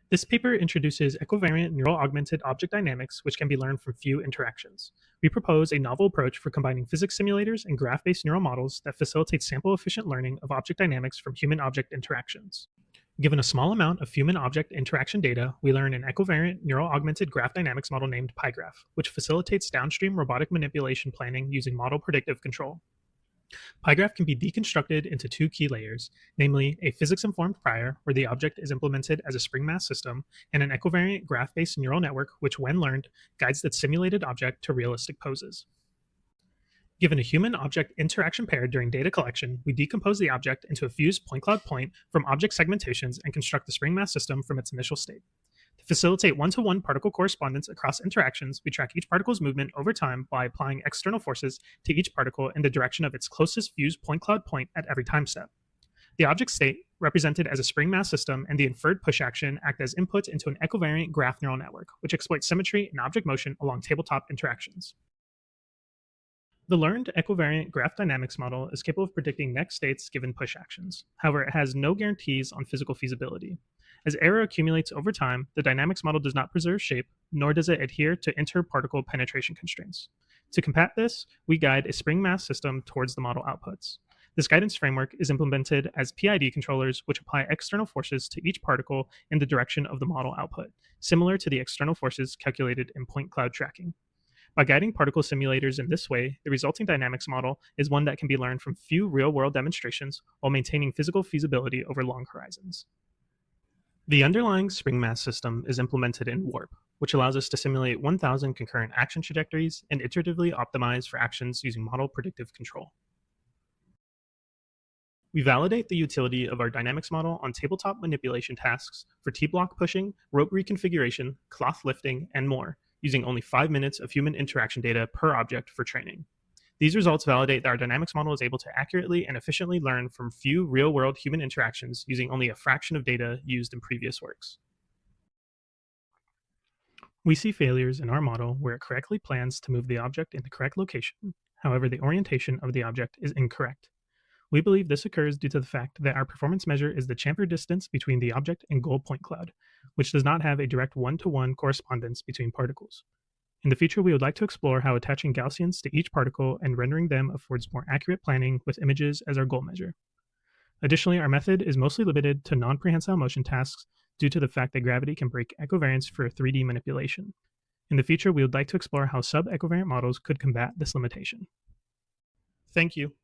This paper introduces equivariant neural-augmented object dynamics, which can be learned from few interactions. We propose a novel approach for combining physics simulators and graph-based neural models that facilitate sample-efficient learning of object dynamics from human-object interactions. Given a small amount of human-object interaction data, we learn an equivariant neural-augmented graph dynamics model named PIEGraph, which facilitates downstream robotic manipulation planning using model predictive control. PIEGraph can be deconstructed into two key layers, namely a physics-informed prior, where the object is implemented as a spring mass system, and an equivariant graph-based neural network, which, when learned, guides the simulated object to realistic poses. Given a human-object interaction pair during data collection, we decompose the object into a fused point-cloud point from object segmentations and construct the spring mass system from its initial state. To facilitate one-to-one particle correspondence across interactions, we track each particle's movement over time by applying external forces to each particle in the direction of its closest fused point-cloud point at every time step. The object state, represented as a spring mass system, and the inferred push action act as inputs into an equivariant graph neural network, which exploits symmetry and object motion along tabletop interactions. The learned equivariant graph dynamics model is capable of predicting next states given push actions. However, it has no guarantees on physical feasibility. As error accumulates over time, the dynamics model does not preserve shape, nor does it adhere to interparticle penetration constraints. To combat this, we guide a spring mass system towards the model outputs. This guidance framework is implemented as PID controllers, which apply external forces to each particle in the direction of the model output, similar to the external forces calculated in point cloud tracking. By guiding particle simulators in this way, the resulting dynamics model is one that can be learned from few real-world demonstrations while maintaining physical feasibility over long horizons. The underlying spring mass system is implemented in Warp, which allows us to simulate 1,000 concurrent action trajectories and iteratively optimize for actions using model predictive control. We validate the utility of our dynamics model on tabletop manipulation tasks for T-block pushing, rope reconfiguration, cloth lifting, and more, using only 5 minutes of human interaction data per object for training. These results validate that our dynamics model is able to accurately and efficiently learn from few real-world human interactions using only a fraction of data used in previous works. We see failures in our model where it correctly plans to move the object in the correct location. However, the orientation of the object is incorrect. We believe this occurs due to the fact that our performance measure is the chamfer distance between the object and goal point cloud, which does not have a direct one-to-one correspondence between particles. In the future, we would like to explore how attaching Gaussians to each particle and rendering them affords more accurate planning with images as our goal measure. Additionally, our method is mostly limited to non-prehensile motion tasks due to the fact that gravity can break equivariance for 3D manipulation. In the future, we would like to explore how sub-equivariant models could combat this limitation. Thank you.